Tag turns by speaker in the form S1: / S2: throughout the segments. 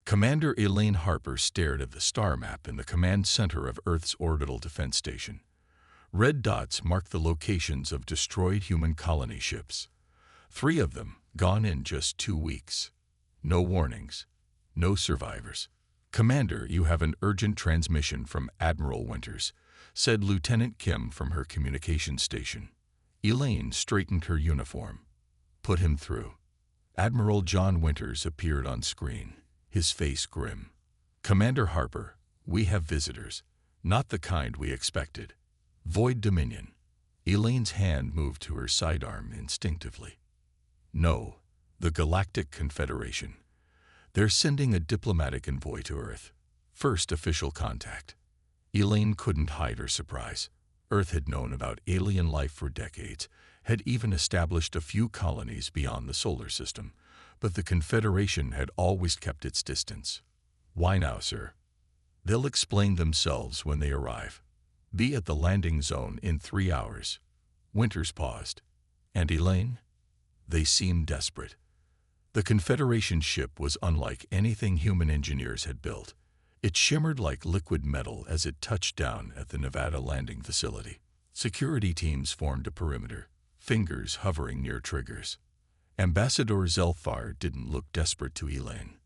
S1: Commander Elaine Harper stared at the star map in the command center of Earth's orbital defense station. Red dots marked the locations of destroyed human colony ships. 3 of them gone in just 2 weeks. No warnings, no survivors. "Commander, you have an urgent transmission from Admiral Winters," said Lieutenant Kim from her communications station. Elaine straightened her uniform. "Put him through." Admiral John Winters appeared on screen, his face grim. "Commander Harper, we have visitors. Not the kind we expected. Void Dominion." Elaine's hand moved to her sidearm instinctively. "No, the Galactic Confederation. They're sending a diplomatic envoy to Earth. First official contact." Elaine couldn't hide her surprise. Earth had known about alien life for decades, had even established a few colonies beyond the solar system, but the Confederation had always kept its distance. "Why now, sir?" "They'll explain themselves when they arrive. Be at the landing zone in 3 hours." Winters paused. "And Elaine?" They seemed desperate. The Confederation ship was unlike anything human engineers had built. It shimmered like liquid metal as it touched down at the Nevada landing facility. Security teams formed a perimeter, fingers hovering near triggers. Ambassador Zelfar didn't look desperate to Elaine.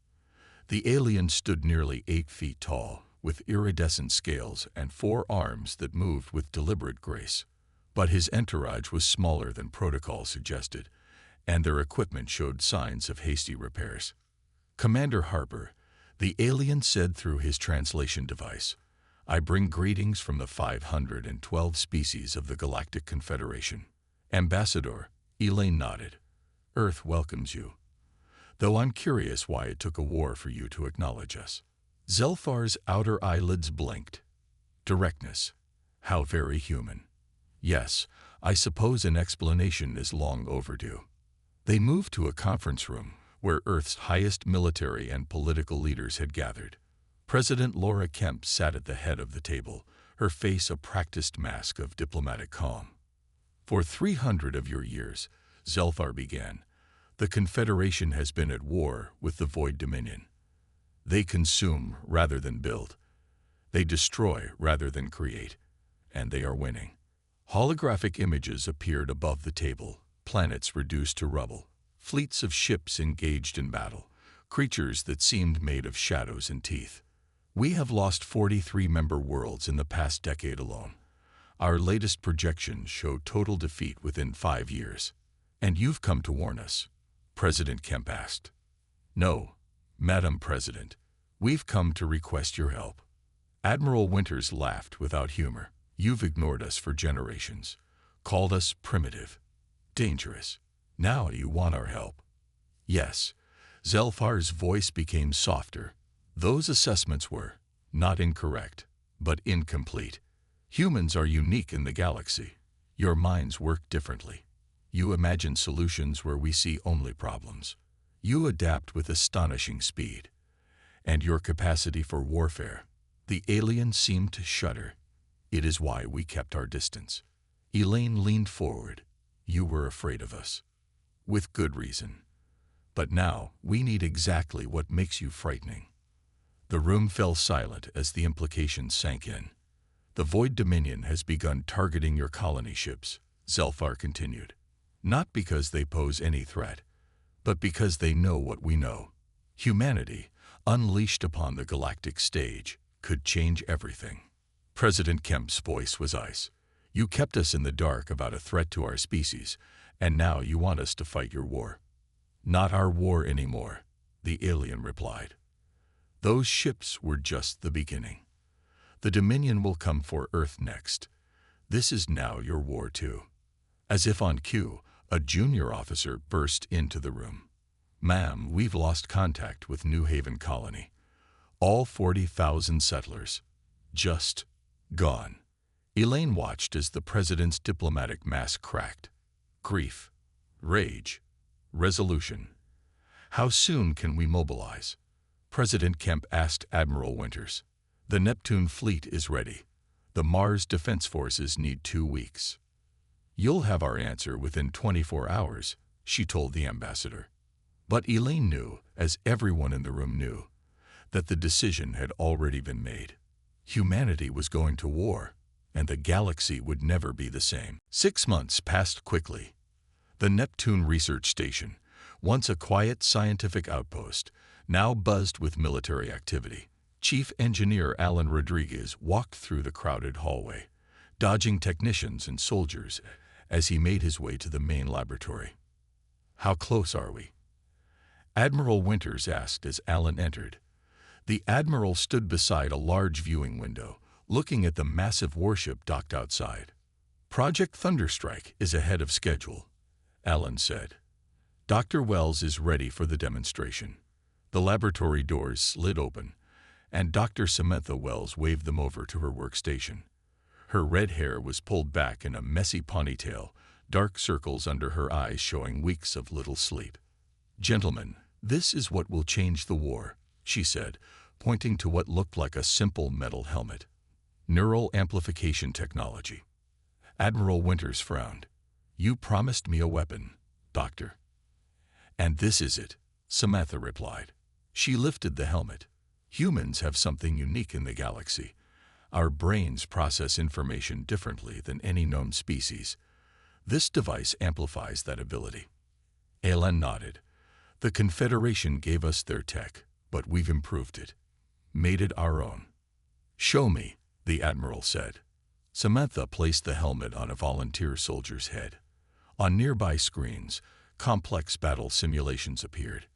S1: The alien stood nearly 8 feet tall, with iridescent scales and 4 arms that moved with deliberate grace. But his entourage was smaller than protocol suggested, and their equipment showed signs of hasty repairs. "Commander Harper," the alien said through his translation device, "I bring greetings from the 512 species of the Galactic Confederation." "Ambassador," Elaine nodded, "Earth welcomes you. Though I'm curious why it took a war for you to acknowledge us." Zelfar's outer eyelids blinked. Directness. How very human. "Yes, I suppose an explanation is long overdue." They moved to a conference room where Earth's highest military and political leaders had gathered. President Laura Kemp sat at the head of the table, her face a practiced mask of diplomatic calm. "For 300 of your years," Zelfar began, "the Confederation has been at war with the Void Dominion. They consume rather than build. They destroy rather than create. And they are winning." Holographic images appeared above the table, planets reduced to rubble, fleets of ships engaged in battle, creatures that seemed made of shadows and teeth. "We have lost 43 member worlds in the past decade alone. Our latest projections show total defeat within 5 years. And you've come to warn us?" President Kemp asked. "No, Madam President. We've come to request your help." Admiral Winters laughed without humor. "You've ignored us for generations, called us primitive, dangerous. Now you want our help." "Yes." Zelfar's voice became softer. "Those assessments were not incorrect, but incomplete. Humans are unique in the galaxy. Your minds work differently. You imagine solutions where we see only problems. You adapt with astonishing speed. And your capacity for warfare." The alien seemed to shudder. "It is why we kept our distance." Elaine leaned forward. "You were afraid of us. With good reason. But now we need exactly what makes you frightening." The room fell silent as the implications sank in. "The Void Dominion has begun targeting your colony ships," Zelfar continued. "Not because they pose any threat, but because they know what we know. Humanity, unleashed upon the galactic stage, could change everything." President Kemp's voice was ice. "You kept us in the dark about a threat to our species, and now you want us to fight your war." "Not our war anymore," the alien replied. "Those ships were just the beginning. The Dominion will come for Earth next. This is now your war too." As if on cue, a junior officer burst into the room. "Ma'am, we've lost contact with New Haven Colony. All 40,000 settlers. Just gone." Elaine watched as the president's diplomatic mask cracked. Grief, rage, resolution. "How soon can we mobilize?" President Kemp asked Admiral Winters. "The Neptune fleet is ready. The Mars Defense Forces need 2 weeks." "You'll have our answer within 24 hours, she told the ambassador. But Elaine knew, as everyone in the room knew, that the decision had already been made. Humanity was going to war, and the galaxy would never be the same. 6 months passed quickly. The Neptune Research Station, once a quiet scientific outpost, now buzzed with military activity. Chief Engineer Alan Rodriguez walked through the crowded hallway, dodging technicians and soldiers as he made his way to the main laboratory. "How close are we?" Admiral Winters asked as Alan entered. The Admiral stood beside a large viewing window, looking at the massive warship docked outside. "Project Thunderstrike is ahead of schedule," Alan said. "Dr. Wells is ready for the demonstration." The laboratory doors slid open, and Dr. Samantha Wells waved them over to her workstation. Her red hair was pulled back in a messy ponytail, dark circles under her eyes showing weeks of little sleep. "Gentlemen, this is what will change the war," she said, pointing to what looked like a simple metal helmet. "Neural amplification technology." Admiral Winters frowned. "You promised me a weapon, Doctor." "And this is it," Samantha replied. She lifted the helmet. "Humans have something unique in the galaxy. Our brains process information differently than any known species. This device amplifies that ability." Alan nodded. "The Confederation gave us their tech, but we've improved it. Made it our own." "Show me," the Admiral said. Samantha placed the helmet on a volunteer soldier's head. On nearby screens, complex battle simulations appeared.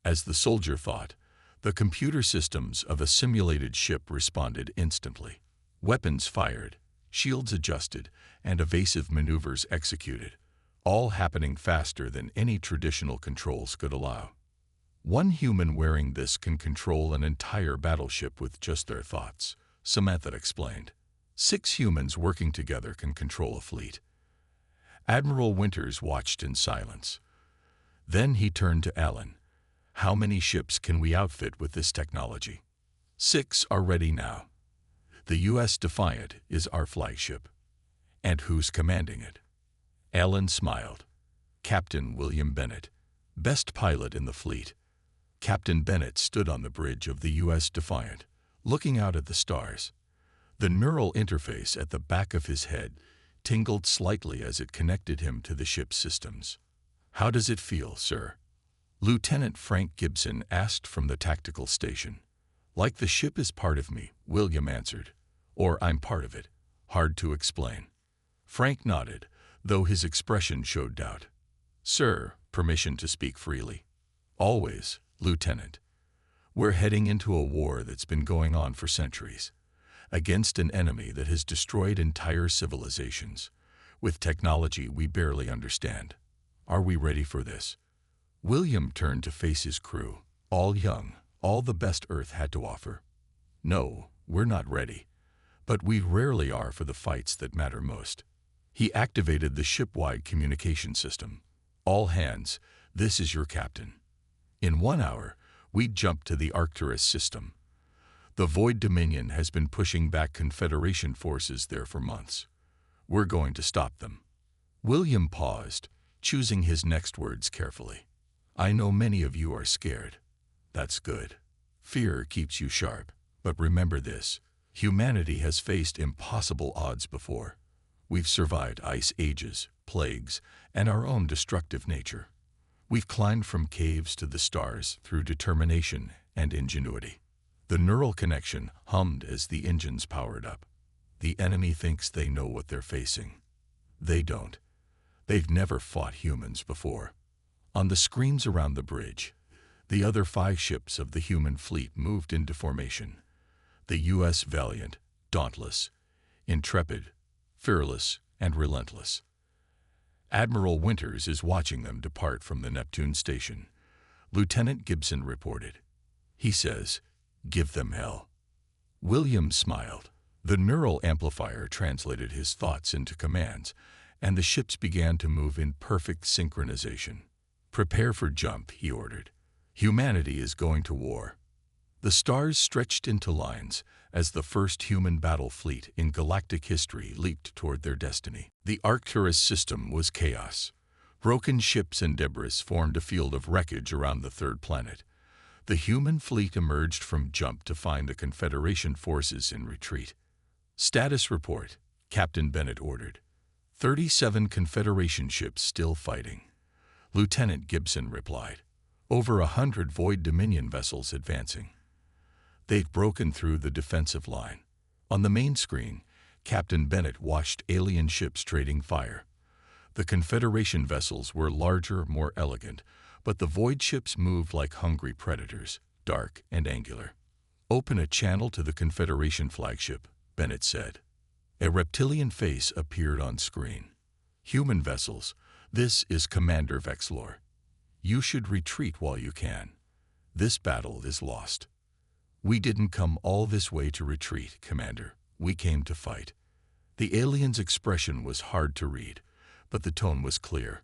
S1: As the soldier thought, the computer systems of a simulated ship responded instantly. Weapons fired, shields adjusted, and evasive maneuvers executed, all happening faster than any traditional controls could allow. "One human wearing this can control an entire battleship with just their thoughts," Samantha explained. 6 humans working together can control a fleet." Admiral Winters watched in silence. Then he turned to Alan. "How many ships can we outfit with this technology?" 6 are ready now. The U.S. Defiant is our flagship." "And who's commanding it?" Alan smiled. "Captain William Bennett, best pilot in the fleet." Captain Bennett stood on the bridge of the U.S. Defiant, looking out at the stars. The neural interface at the back of his head tingled slightly as it connected him to the ship's systems. "How does it feel, sir?" Lieutenant Frank Gibson asked from the tactical station. "Like the ship is part of me," William answered. "Or I'm part of it. Hard to explain." Frank nodded, though his expression showed doubt. "Sir, permission to speak freely?" "Always, Lieutenant. We're heading into a war that's been going on for centuries, against an enemy that has destroyed entire civilizations, with technology we barely understand. Are we ready for this?" William turned to face his crew, all young, all the best Earth had to offer. "No, we're not ready, but we rarely are for the fights that matter most." He activated the ship-wide communication system. "All hands, this is your captain. In 1 hour, we jump to the Arcturus system. The Void Dominion has been pushing back Confederation forces there for months. We're going to stop them." William paused, choosing his next words carefully. "I know many of you are scared. That's good. Fear keeps you sharp. But remember this, humanity has faced impossible odds before. We've survived ice ages, plagues, and our own destructive nature. We've climbed from caves to the stars through determination and ingenuity." The neural connection hummed as the engines powered up. "The enemy thinks they know what they're facing. They don't. They've never fought humans before." On the screens around the bridge, the other 5 ships of the human fleet moved into formation. The U.S. Valiant, Dauntless, Intrepid, Fearless, and Relentless. Admiral Winters is watching them depart from the Neptune station. Lieutenant Gibson reported. He says, "Give them hell." William smiled. The neural amplifier translated his thoughts into commands, and the ships began to move in perfect synchronization. "Prepare for jump," he ordered. "Humanity is going to war." The stars stretched into lines as the first human battle fleet in galactic history leaped toward their destiny. The Arcturus system was chaos. Broken ships and debris formed a field of wreckage around the third planet. The human fleet emerged from jump to find the Confederation forces in retreat. "Status report," Captain Bennett ordered. 37 Confederation ships still fighting. Lieutenant Gibson replied. Over 100 Void Dominion vessels advancing. They'd broken through the defensive line. On the main screen, Captain Bennett watched alien ships trading fire. The Confederation vessels were larger, more elegant, but the Void ships moved like hungry predators, dark and angular. "Open a channel to the Confederation flagship," Bennett said. A reptilian face appeared on screen. "Human vessels, this is Commander Vexlor. You should retreat while you can. This battle is lost." "We didn't come all this way to retreat, Commander. We came to fight." The alien's expression was hard to read, but the tone was clear.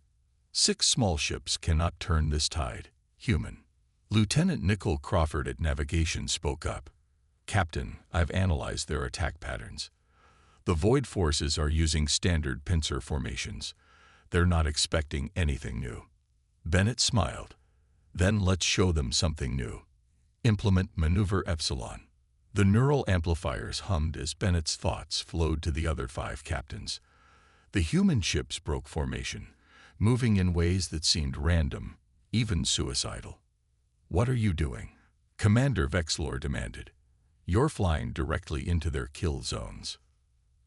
S1: 6 small ships cannot turn this tide, human." Lieutenant Nicole Crawford at Navigation spoke up. "Captain, I've analyzed their attack patterns. The Void forces are using standard pincer formations. They're not expecting anything new." Bennett smiled. "Then let's show them something new. Implement Maneuver Epsilon." The neural amplifiers hummed as Bennett's thoughts flowed to the other 5 captains. The human ships broke formation, moving in ways that seemed random, even suicidal. "What are you doing?" Commander Vexlor demanded. "You're flying directly into their kill zones."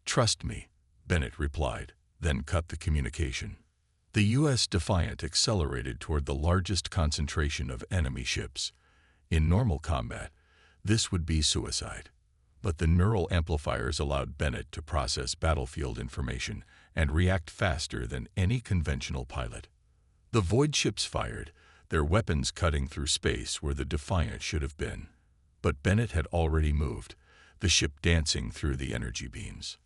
S1: "Trust me," Bennett replied, then cut the communication. The U.S. Defiant accelerated toward the largest concentration of enemy ships. In normal combat, this would be suicide. But the neural amplifiers allowed Bennett to process battlefield information and react faster than any conventional pilot. The Void ships fired, their weapons cutting through space where the Defiant should have been. But Bennett had already moved, the ship dancing through the energy beams.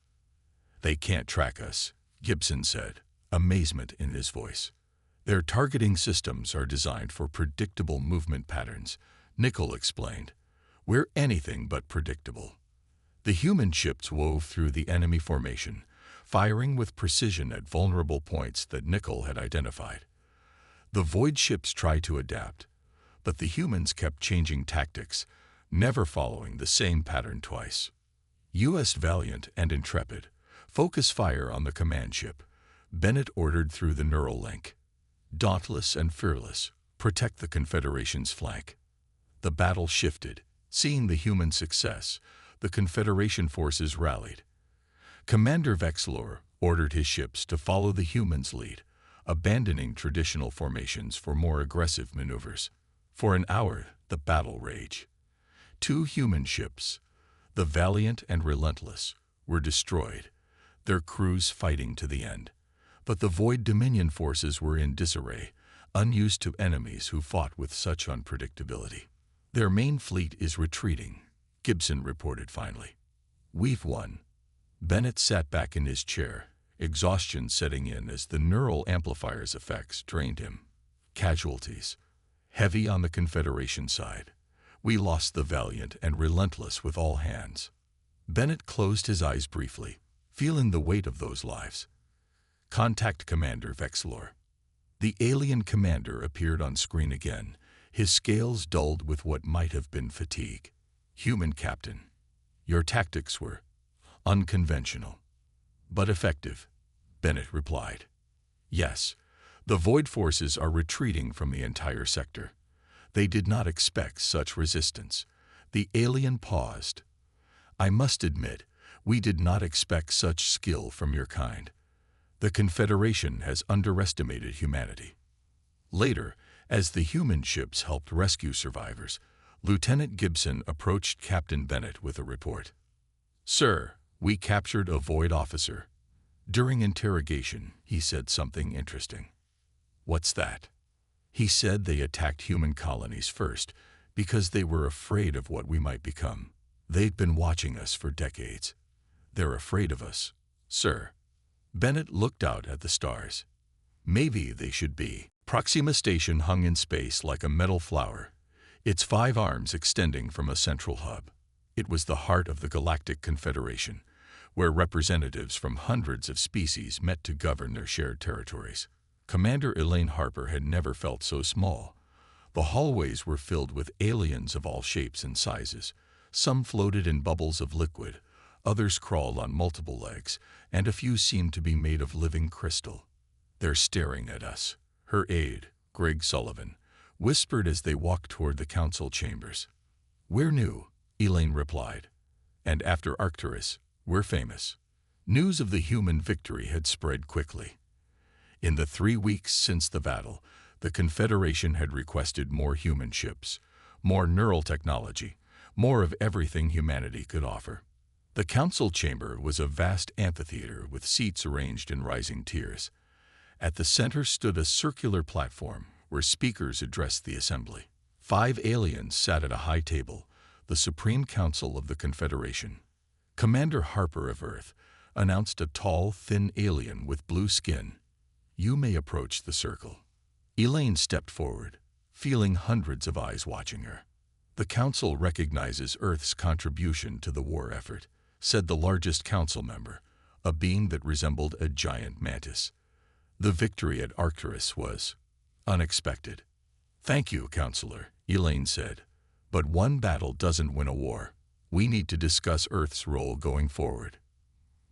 S1: "They can't track us," Gibson said, amazement in his voice. "Their targeting systems are designed for predictable movement patterns," Nicole explained. "We're anything but predictable." The human ships wove through the enemy formation, firing with precision at vulnerable points that Nicole had identified. The Void ships tried to adapt, but the humans kept changing tactics, never following the same pattern twice. U.S. Valiant and Intrepid, focus fire on the command ship, Bennett ordered through the neural link. Dauntless and fearless, protect the Confederation's flank. The battle shifted. Seeing the human success, the Confederation forces rallied. Commander Vexlor ordered his ships to follow the humans' lead, abandoning traditional formations for more aggressive maneuvers. For an hour, the battle raged. 2 human ships, the Valiant and Relentless, were destroyed, their crews fighting to the end. But the Void Dominion forces were in disarray, unused to enemies who fought with such unpredictability. "Their main fleet is retreating," Gibson reported finally. "We've won." Bennett sat back in his chair, exhaustion setting in as the neural amplifier's effects drained him. "Casualties. Heavy on the Confederation side. We lost the Valiant and Relentless with all hands." Bennett closed his eyes briefly, feeling the weight of those lives. "Contact Commander Vexlor." The alien commander appeared on screen again, his scales dulled with what might have been fatigue. "Human Captain, your tactics were unconventional, but effective," Bennett replied. "Yes, the Void forces are retreating from the entire sector. They did not expect such resistance." The alien paused. "I must admit, we did not expect such skill from your kind. The Confederation has underestimated humanity." Later, as the human ships helped rescue survivors, Lieutenant Gibson approached Captain Bennett with a report. "Sir, we captured a Void officer." During interrogation, he said something interesting. "What's that?" "He said they attacked human colonies first because they were afraid of what we might become. They've been watching us for decades. They're afraid of us, sir." Bennett looked out at the stars. "Maybe they should be." Proxima Station hung in space like a metal flower, its 5 arms extending from a central hub. It was the heart of the Galactic Confederation, where representatives from hundreds of species met to govern their shared territories. Commander Elaine Harper had never felt so small. The hallways were filled with aliens of all shapes and sizes. Some floated in bubbles of liquid, others crawled on multiple legs, and a few seemed to be made of living crystal. "They're staring at us," her aide, Greg Sullivan, whispered as they walked toward the council chambers. "We're new," Elaine replied. "And after Arcturus, we're famous." News of the human victory had spread quickly. In the 3 weeks since the battle, the Confederation had requested more human ships, more neural technology, more of everything humanity could offer. The council chamber was a vast amphitheater with seats arranged in rising tiers. At the center stood a circular platform where speakers addressed the assembly. 5 aliens sat at a high table, the Supreme Council of the Confederation. Commander Harper of Earth announced a tall, thin alien with blue skin. "You may approach the circle." Elaine stepped forward, feeling hundreds of eyes watching her. "The Council recognizes Earth's contribution to the war effort," said the largest council member, a being that resembled a giant mantis. "The victory at Arcturus was unexpected." "Thank you, Counselor," Elaine said. "But one battle doesn't win a war. We need to discuss Earth's role going forward."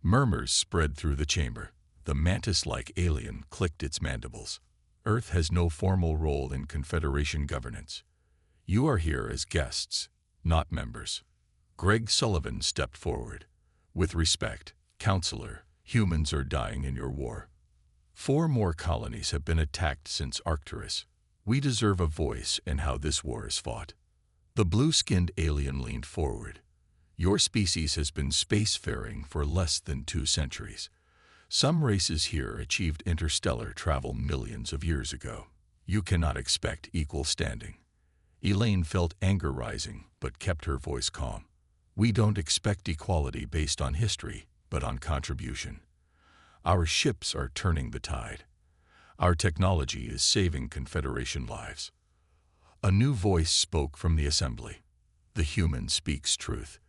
S1: Murmurs spread through the chamber. The mantis-like alien clicked its mandibles. "Earth has no formal role in Confederation governance. You are here as guests, not members." Greg Sullivan stepped forward. "With respect, Counselor, humans are dying in your war. 4 more colonies have been attacked since Arcturus. We deserve a voice in how this war is fought." The blue-skinned alien leaned forward. "Your species has been spacefaring for less than 2 centuries. Some races here achieved interstellar travel millions of years ago. You cannot expect equal standing." Elaine felt anger rising, but kept her voice calm. "We don't expect equality based on history, but on contribution. Our ships are turning the tide. Our technology is saving Confederation lives." A new voice spoke from the assembly. "The human speaks truth."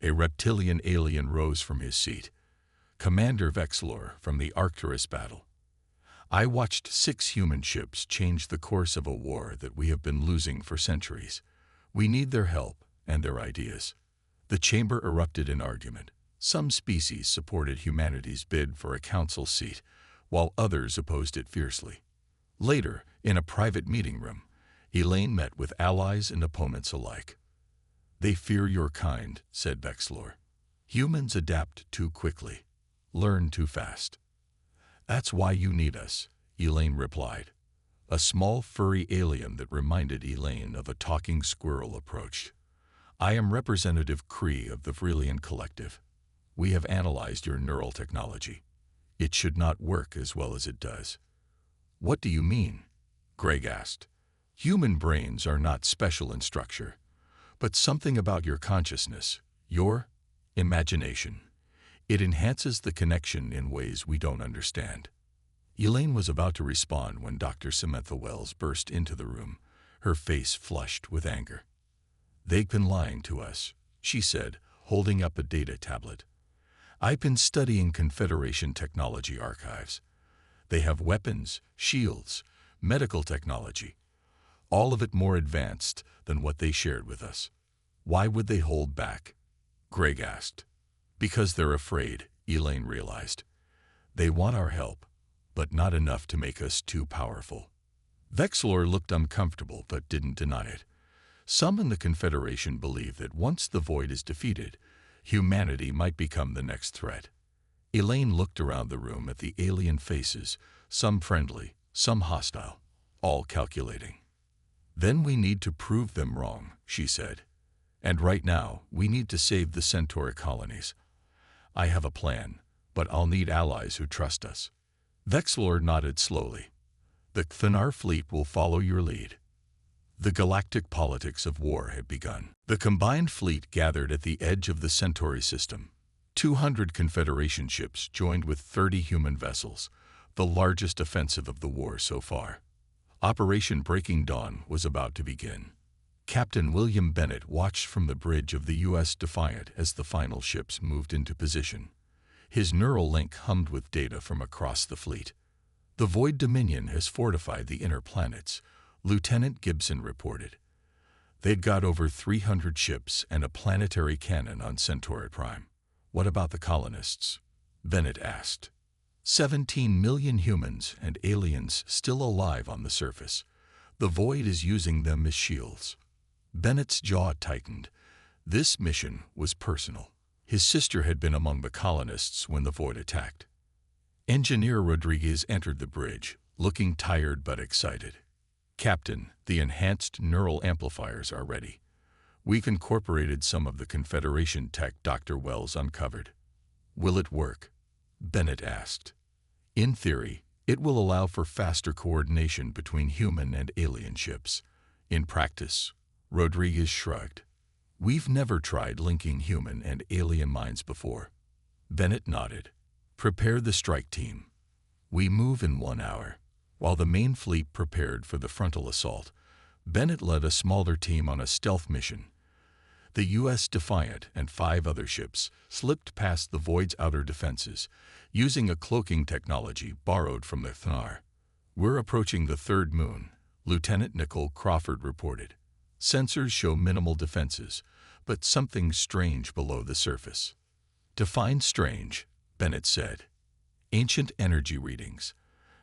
S1: A reptilian alien rose from his seat. "Commander Vexlor from the Arcturus battle. I watched 6 human ships change the course of a war that we have been losing for centuries. We need their help and their ideas." The chamber erupted in argument. Some species supported humanity's bid for a council seat, while others opposed it fiercely. Later, in a private meeting room, Elaine met with allies and opponents alike. "They fear your kind," said Vexlor. "Humans adapt too quickly, learn too fast." "That's why you need us," Elaine replied. A small furry alien that reminded Elaine of a talking squirrel approached. "I am Representative Cree of the Vrelian Collective. We have analyzed your neural technology. It should not work as well as it does." "What do you mean?" Greg asked. "Human brains are not special in structure, but something about your consciousness, your imagination. It enhances the connection in ways we don't understand." Elaine was about to respond when Dr. Samantha Wells burst into the room, her face flushed with anger. "They've been lying to us," she said, holding up a data tablet. "I've been studying Confederation technology archives. They have weapons, shields, medical technology, all of it more advanced than what they shared with us." "Why would they hold back?" Greg asked. "Because they're afraid," Elaine realized. "They want our help, but not enough to make us too powerful." Vexlor looked uncomfortable but didn't deny it. Some in the Confederation believe that once the Void is defeated, humanity might become the next threat. Elaine looked around the room at the alien faces, some friendly, some hostile, all calculating. "Then we need to prove them wrong," she said. "And right now, we need to save the Centauri colonies. I have a plan, but I'll need allies who trust us." Vexlor nodded slowly. "The Cthanar fleet will follow your lead." The galactic politics of war had begun. The combined fleet gathered at the edge of the Centauri system. 200 Confederation ships joined with 30 human vessels, the largest offensive of the war so far. Operation Breaking Dawn was about to begin. Captain William Bennett watched from the bridge of the U.S. Defiant as the final ships moved into position. His neural link hummed with data from across the fleet. "The Void Dominion has fortified the inner planets. Lieutenant Gibson reported. They'd got over 300 ships and a planetary cannon on Centauri Prime. What about the colonists? Bennett asked. 17 million humans and aliens still alive on the surface. The Void is using them as shields. Bennett's jaw tightened. This mission was personal. His sister had been among the colonists when the Void attacked. Engineer Rodriguez entered the bridge, looking tired but excited. Captain, the enhanced neural amplifiers are ready. We've incorporated some of the Confederation tech Dr. Wells uncovered. Will it work? Bennett asked. In theory, it will allow for faster coordination between human and alien ships. In practice, Rodriguez shrugged. We've never tried linking human and alien minds before. Bennett nodded. Prepare the strike team. We move in 1 hour. While the main fleet prepared for the frontal assault, Bennett led a smaller team on a stealth mission. The U.S. Defiant and 5 other ships slipped past the Void's outer defenses, using a cloaking technology borrowed from the Thnar. We're approaching the third moon, Lieutenant Nicole Crawford reported. Sensors show minimal defenses, but something strange below the surface. Define strange, Bennett said. Ancient energy readings.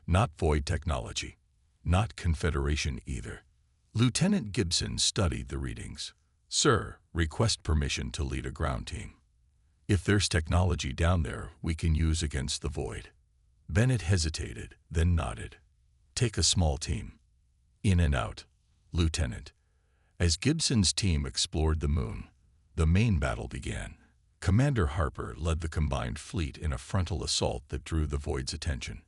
S1: Not Void technology. Not Confederation either. Lieutenant Gibson studied the readings. Sir, request permission to lead a ground team. If there's technology down there we can use against the Void. Bennett hesitated, then nodded. Take a small team. In and out, Lieutenant. As Gibson's team explored the moon, the main battle began. Commander Harper led the combined fleet in a frontal assault that drew the Void's attention.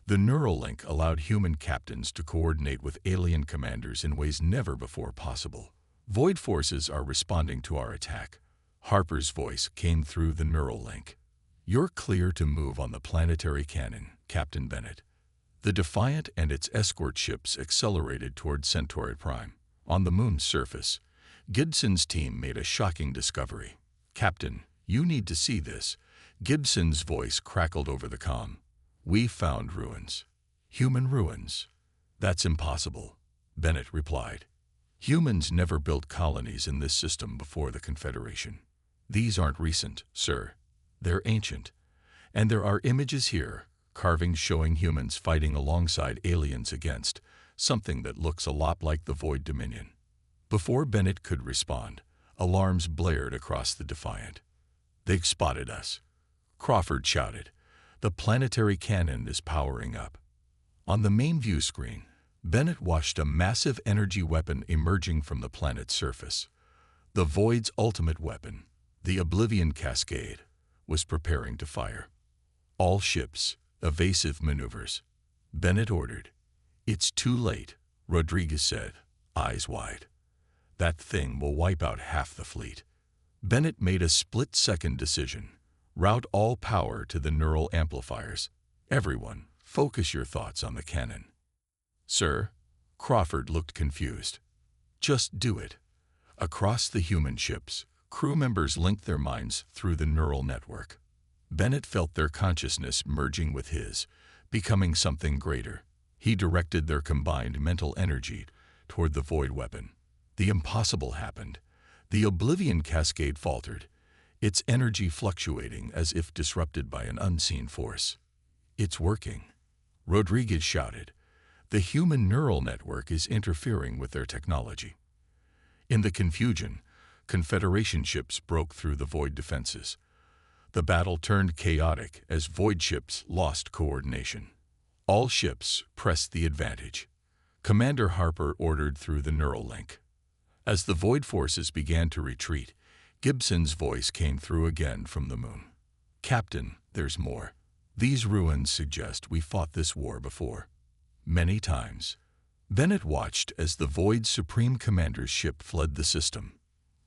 S1: The neural link allowed human captains to coordinate with alien commanders in ways never before possible. Void forces are responding to our attack. Harper's voice came through the neural link. You're clear to move on the planetary cannon, Captain Bennett. The Defiant and its escort ships accelerated toward Centauri Prime. On the moon's surface, Gibson's team made a shocking discovery. Captain, you need to see this. Gibson's voice crackled over the comm. We found ruins. Human ruins. That's impossible, Bennett replied. Humans never built colonies in this system before the Confederation. These aren't recent, sir. They're ancient. And there are images here, carvings showing humans fighting alongside aliens against something that looks a lot like the Void Dominion. Before Bennett could respond, alarms blared across the Defiant. They've spotted us. Crawford shouted. The planetary cannon is powering up. On the main view screen, Bennett watched a massive energy weapon emerging from the planet's surface. The Void's ultimate weapon, the Oblivion Cascade, was preparing to fire. All ships, evasive maneuvers. Bennett ordered. It's too late, Rodriguez said, eyes wide. That thing will wipe out half the fleet. Bennett made a split-second decision. Route all power to the neural amplifiers. Everyone, focus your thoughts on the cannon. Sir, Crawford looked confused. Just do it. Across the human ships, crew members linked their minds through the neural network. Bennett felt their consciousness merging with his, becoming something greater. He directed their combined mental energy toward the Void weapon. The impossible happened. The Oblivion Cascade faltered, its energy fluctuating as if disrupted by an unseen force. It's working, Rodriguez shouted. The human neural network is interfering with their technology. In the confusion, Confederation ships broke through the Void defenses. The battle turned chaotic as Void ships lost coordination. All ships pressed the advantage. Commander Harper ordered through the neural link. As the Void forces began to retreat, Gibson's voice came through again from the moon. Captain, there's more. These ruins suggest we fought this war before. Many times. Bennett watched as the Void's Supreme Commander's ship fled the system.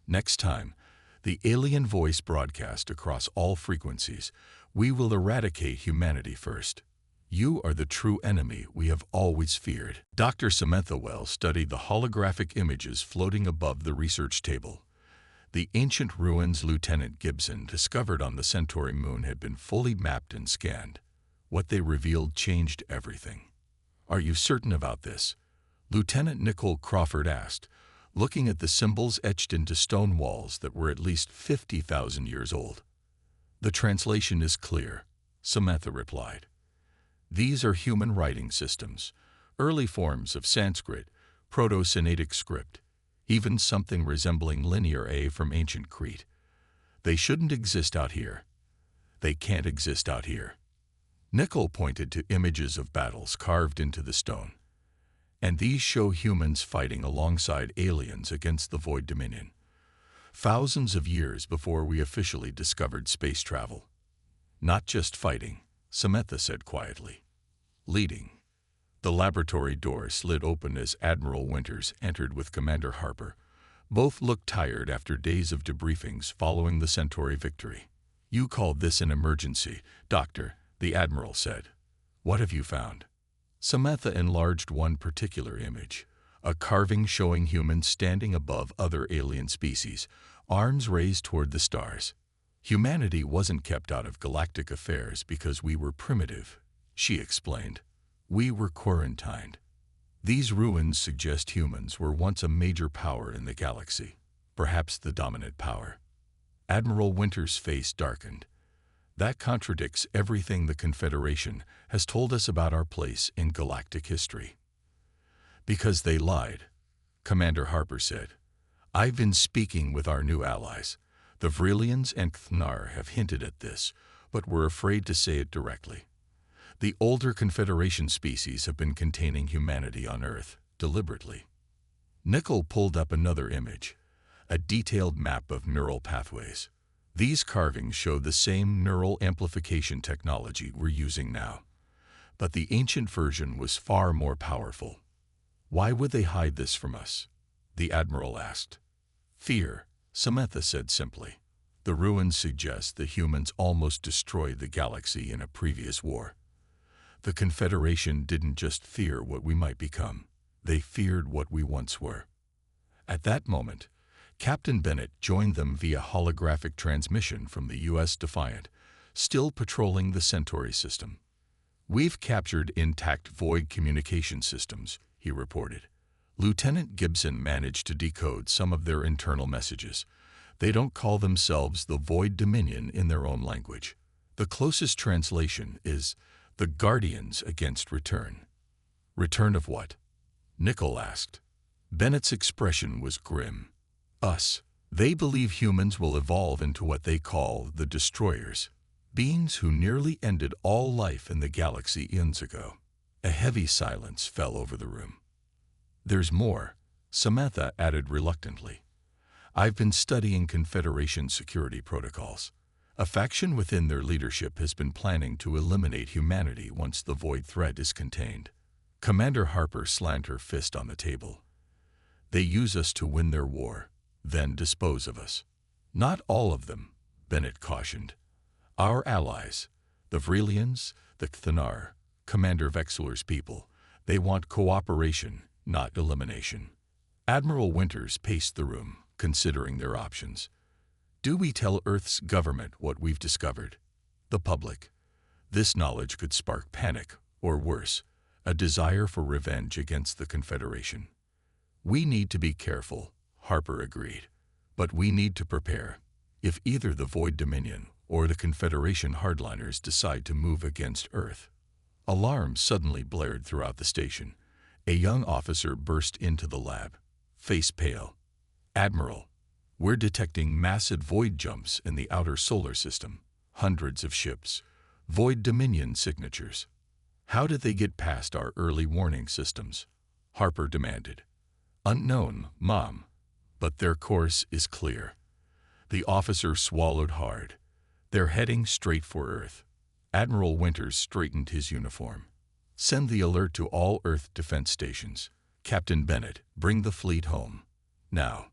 S1: Next time, the alien voice broadcast across all frequencies, we will eradicate humanity first. You are the true enemy we have always feared. Dr. Samantha Wells studied the holographic images floating above the research table. The ancient ruins Lieutenant Gibson discovered on the Centauri moon had been fully mapped and scanned. What they revealed changed everything. Are you certain about this? Lieutenant Nicole Crawford asked, looking at the symbols etched into stone walls that were at least 50,000 years old. The translation is clear, Samantha replied. These are human writing systems, early forms of Sanskrit, Proto-Sinaitic script, even something resembling Linear A from ancient Crete. They shouldn't exist out here. They can't exist out here. Nicole pointed to images of battles carved into the stone. And these show humans fighting alongside aliens against the Void Dominion, thousands of years before we officially discovered space travel. Not just fighting, Samantha said quietly. Leading. The laboratory door slid open as Admiral Winters entered with Commander Harper. Both looked tired after days of debriefings following the Centauri victory. You called this an emergency, Doctor, the Admiral said. What have you found? Samantha enlarged one particular image, a carving showing humans standing above other alien species, arms raised toward the stars. Humanity wasn't kept out of galactic affairs because we were primitive, she explained. We were quarantined. These ruins suggest humans were once a major power in the galaxy, perhaps the dominant power. Admiral Winters' face darkened. That contradicts everything the Confederation has told us about our place in galactic history. Because they lied, Commander Harper said. I've been speaking with our new allies. The Vrillians and Cthnar have hinted at this, but were afraid to say it directly. The older Confederation species have been containing humanity on Earth, deliberately. Nicole pulled up another image, a detailed map of neural pathways. These carvings show the same neural amplification technology we're using now. But the ancient version was far more powerful. Why would they hide this from us? The Admiral asked. Fear, Samantha said simply. The ruins suggest that humans almost destroyed the galaxy in a previous war. The Confederation didn't just fear what we might become. They feared what we once were. At that moment, Captain Bennett joined them via holographic transmission from the U.S. Defiant, still patrolling the Centauri system. We've captured intact Void communication systems, he reported. Lieutenant Gibson managed to decode some of their internal messages. They don't call themselves the Void Dominion in their own language. The closest translation is the Guardians Against Return. Return of what? Nicole asked. Bennett's expression was grim. Us. They believe humans will evolve into what they call the Destroyers, beings who nearly ended all life in the galaxy eons ago. A heavy silence fell over the room. There's more, Samantha added reluctantly. I've been studying Confederation security protocols. A faction within their leadership has been planning to eliminate humanity once the Void threat is contained. Commander Harper slammed her fist on the table. They use us to win their war, then dispose of us. Not all of them, Bennett cautioned. Our allies, the Vrillians, the Cthnar, Commander Vexler's people, they want cooperation, not elimination. Admiral Winters paced the room, considering their options. Do we tell Earth's government what we've discovered? The public. This knowledge could spark panic, or worse, a desire for revenge against the Confederation. We need to be careful, Harper agreed. But we need to prepare. If either the Void Dominion or the Confederation hardliners decide to move against Earth. Alarms suddenly blared throughout the station. A young officer burst into the lab, face pale. Admiral, we're detecting massive void jumps in the outer solar system. Hundreds of ships. Void Dominion signatures. How did they get past our early warning systems? Harper demanded. Unknown, Mom, but their course is clear. The officer swallowed hard. They're heading straight for Earth. Admiral Winters straightened his uniform. Send the alert to all Earth defense stations. Captain Bennett, bring the fleet home. Now.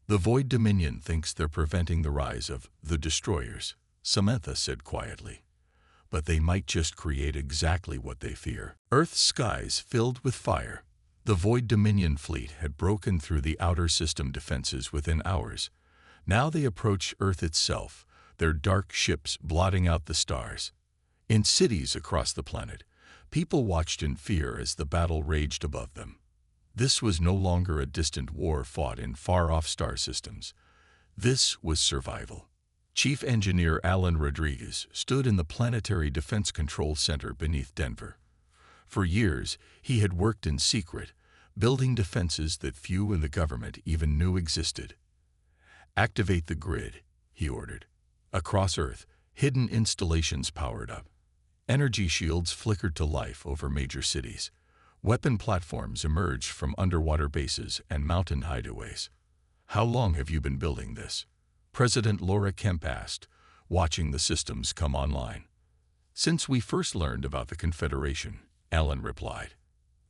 S1: The Void Dominion thinks they're preventing the rise of the Destroyers, Samantha said quietly. But they might just create exactly what they fear. Earth's skies filled with fire. The Void Dominion fleet had broken through the outer system defenses within hours. Now they approached Earth itself, their dark ships blotting out the stars. In cities across the planet, people watched in fear as the battle raged above them. This was no longer a distant war fought in far-off star systems. This was survival. Chief Engineer Alan Rodriguez stood in the Planetary Defense Control Center beneath Denver. For years, he had worked in secret, building defenses that few in the government even knew existed. "Activate the grid," he ordered. Across Earth, hidden installations powered up. Energy shields flickered to life over major cities. Weapon platforms emerged from underwater bases and mountain hideaways. "How long have you been building this?" President Laura Kemp asked, watching the systems come online. "Since we first learned about the Confederation," Alan replied.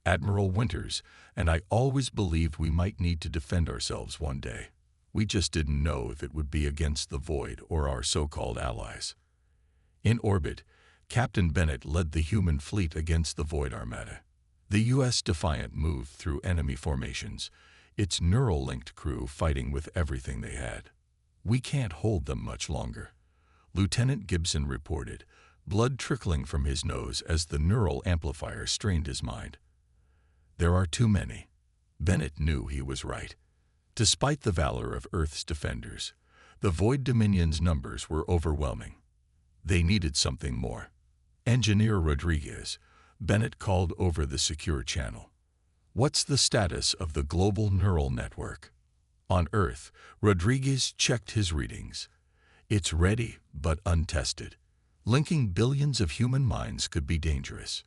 S1: "Admiral Winters and I always believed we might need to defend ourselves one day. We just didn't know if it would be against the Void or our so-called allies." In orbit, Captain Bennett led the human fleet against the Void Armada. The U.S. Defiant moved through enemy formations, its neural-linked crew fighting with everything they had. "We can't hold them much longer," Lieutenant Gibson reported, blood trickling from his nose as the neural amplifier strained his mind. "There are too many." Bennett knew he was right. Despite the valor of Earth's defenders, the Void Dominion's numbers were overwhelming. They needed something more. "Engineer Rodriguez," Bennett called over the secure channel. "What's the status of the global neural network?" On Earth, Rodriguez checked his readings. "It's ready, but untested. Linking billions of human minds could be dangerous."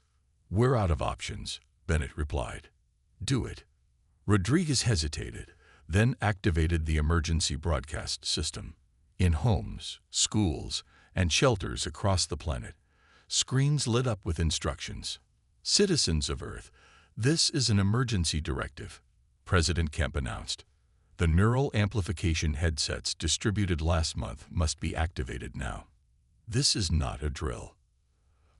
S1: "We're out of options," Bennett replied. "Do it." Rodriguez hesitated, then activated the emergency broadcast system. In homes, schools, and shelters across the planet, screens lit up with instructions. "Citizens of Earth, this is an emergency directive," President Kemp announced. "The neural amplification headsets distributed last month must be activated now." This is not a drill.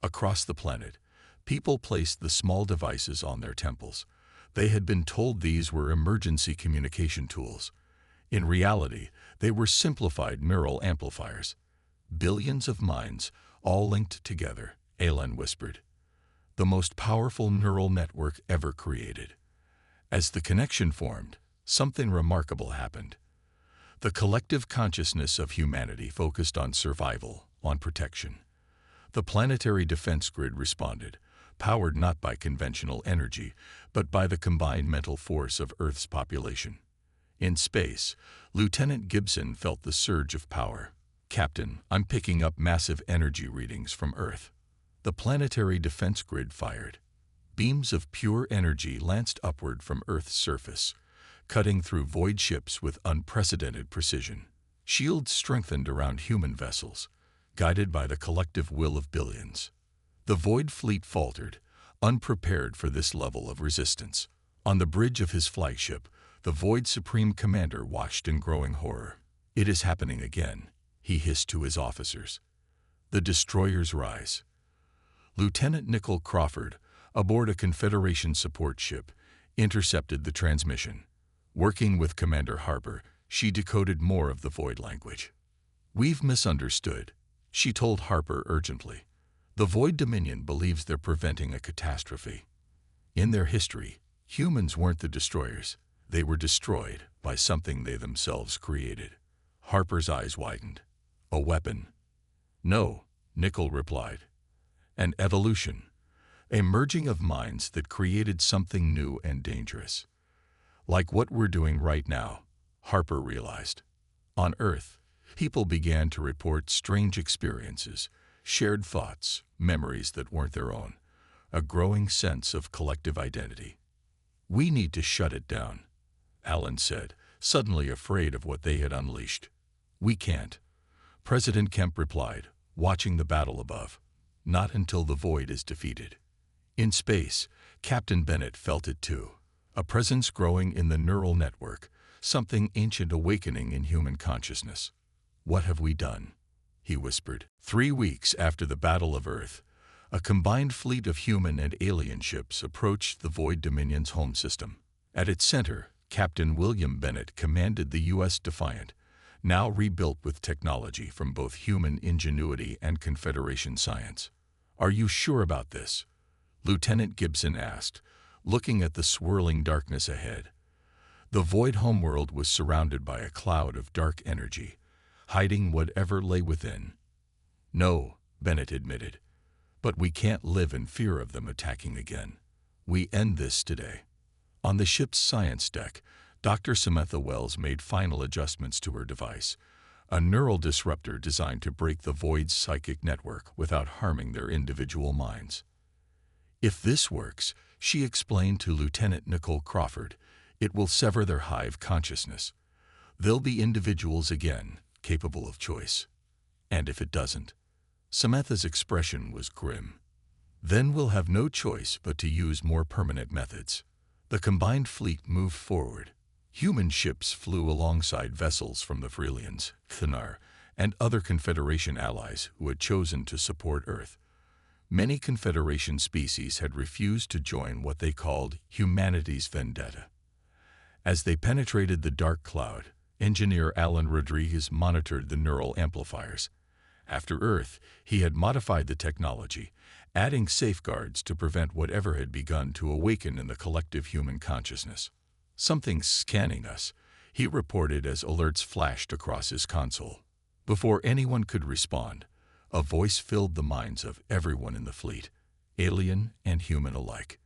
S1: Across the planet, people placed the small devices on their temples. They had been told these were emergency communication tools. In reality, they were simplified neural amplifiers. "Billions of minds, all linked together," Alan whispered. "The most powerful neural network ever created." As the connection formed, something remarkable happened. The collective consciousness of humanity focused on survival, on protection. The planetary defense grid responded, powered not by conventional energy, but by the combined mental force of Earth's population. In space, Lieutenant Gibson felt the surge of power. "Captain, I'm picking up massive energy readings from Earth." The planetary defense grid fired. Beams of pure energy lanced upward from Earth's surface, cutting through void ships with unprecedented precision. Shields strengthened around human vessels, guided by the collective will of billions. The Void fleet faltered, unprepared for this level of resistance. On the bridge of his flagship, the Void Supreme Commander watched in growing horror. "It is happening again," he hissed to his officers. "The destroyers rise." Lieutenant Nicole Crawford, aboard a Confederation support ship, intercepted the transmission. Working with Commander Harper, she decoded more of the Void language. "We've misunderstood," she told Harper urgently. "The Void Dominion believes they're preventing a catastrophe. In their history, humans weren't the destroyers. They were destroyed by something they themselves created." Harper's eyes widened. "A weapon?" "No," Nicole replied. "An evolution. A merging of minds that created something new and dangerous. Like what we're doing right now," Harper realized. On Earth, people began to report strange experiences, shared thoughts, memories that weren't their own, a growing sense of collective identity. "We need to shut it down," Alan said, suddenly afraid of what they had unleashed. "We can't," President Kemp replied, watching the battle above. "Not until the Void is defeated." In space, Captain Bennett felt it too. A presence growing in the neural network, something ancient awakening in human consciousness. "What have we done?" he whispered. 3 weeks after the Battle of Earth, a combined fleet of human and alien ships approached the Void Dominion's home system. At its center, Captain William Bennett commanded the U.S. Defiant, now rebuilt with technology from both human ingenuity and Confederation science. "Are you sure about this?" Lieutenant Gibson asked, looking at the swirling darkness ahead. The void homeworld was surrounded by a cloud of dark energy, hiding whatever lay within. "No," Bennett admitted, "but we can't live in fear of them attacking again. We end this today." On the ship's science deck, Dr. Samantha Wells made final adjustments to her device, a neural disruptor designed to break the void's psychic network without harming their individual minds. "If this works," she explained to Lieutenant Nicole Crawford, "it will sever their hive consciousness. They'll be individuals again, capable of choice. And if it doesn't?" Samantha's expression was grim. "Then we'll have no choice but to use more permanent methods." The combined fleet moved forward. Human ships flew alongside vessels from the Freelians, Thanar, and other Confederation allies who had chosen to support Earth. Many Confederation species had refused to join what they called humanity's vendetta. As they penetrated the dark cloud, engineer Alan Rodriguez monitored the neural amplifiers. After Earth, he had modified the technology, adding safeguards to prevent whatever had begun to awaken in the collective human consciousness. "Something's scanning us," he reported as alerts flashed across his console. Before anyone could respond, a voice filled the minds of everyone in the fleet, alien and human alike.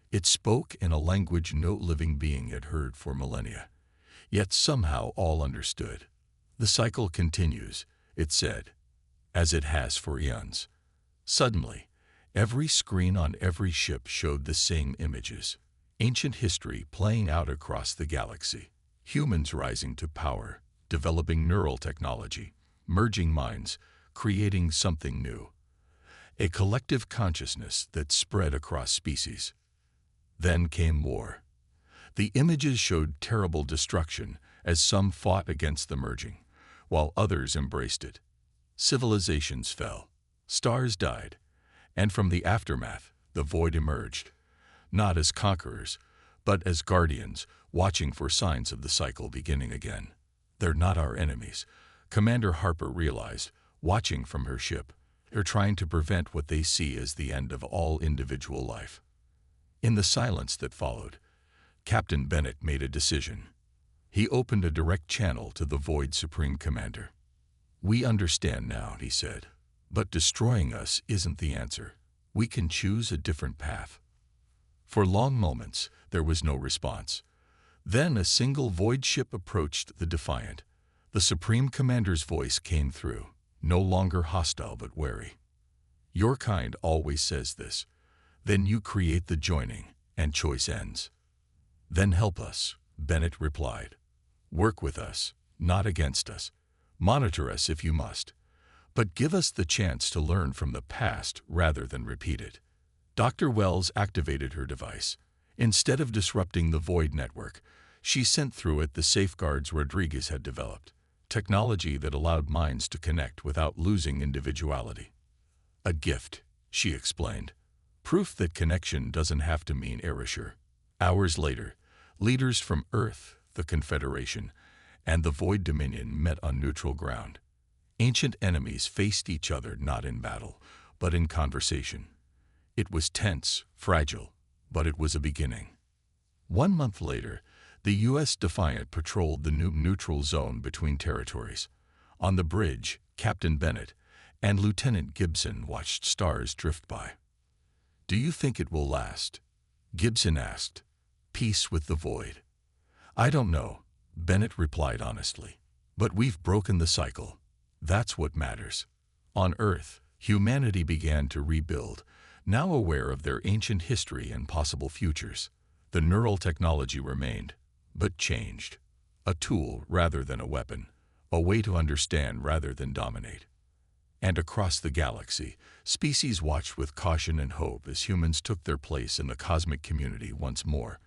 S1: It spoke in a language no living being had heard for millennia. Yet somehow all understood. "The cycle continues," it said, "as it has for eons." Suddenly, every screen on every ship showed the same images. Ancient history playing out across the galaxy. Humans rising to power, developing neural technology, merging minds, creating something new. A collective consciousness that spread across species. Then came war. The images showed terrible destruction as some fought against the merging, while others embraced it. Civilizations fell, stars died, and from the aftermath, the void emerged. Not as conquerors, but as guardians, watching for signs of the cycle beginning again. "They're not our enemies," Commander Harper realized, watching from her ship. "They're trying to prevent what they see as the end of all individual life." In the silence that followed, Captain Bennett made a decision. He opened a direct channel to the Void Supreme Commander. "We understand now," he said, "but destroying us isn't the answer. We can choose a different path." For long moments, there was no response. Then a single Void ship approached the Defiant. The Supreme Commander's voice came through, no longer hostile but wary. "Your kind always says this. Then you create the joining, and choice ends." "Then help us," Bennett replied. "Work with us, not against us. Monitor us if you must. But give us the chance to learn from the past rather than repeat it." Dr. Wells activated her device. Instead of disrupting the Void network, she sent through it the safeguards Rodriguez had developed, technology that allowed minds to connect without losing individuality. "A gift," she explained. "Proof that connection doesn't have to mean erasure." Hours later, leaders from Earth, the Confederation, and the Void Dominion met on neutral ground. Ancient enemies faced each other not in battle, but in conversation. It was tense, fragile, but it was a beginning. 1 month later, the U.S. Defiant patrolled the new neutral zone between territories. On the bridge, Captain Bennett and Lieutenant Gibson watched stars drift by. "Do you think it will last?" Gibson asked. "Peace with the void." "I don't know," Bennett replied honestly. "But we've broken the cycle. That's what matters." On Earth, humanity began to rebuild, now aware of their ancient history and possible futures. The neural technology remained, but changed. A tool rather than a weapon, a way to understand rather than dominate. And across the galaxy, species watched with caution and hope as humans took their place in the cosmic community once more,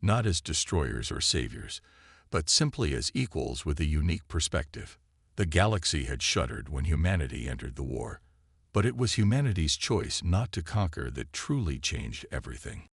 S1: not as destroyers or saviors, but simply as equals with a unique perspective. The galaxy had shuddered when humanity entered the war, but it was humanity's choice not to conquer that truly changed everything.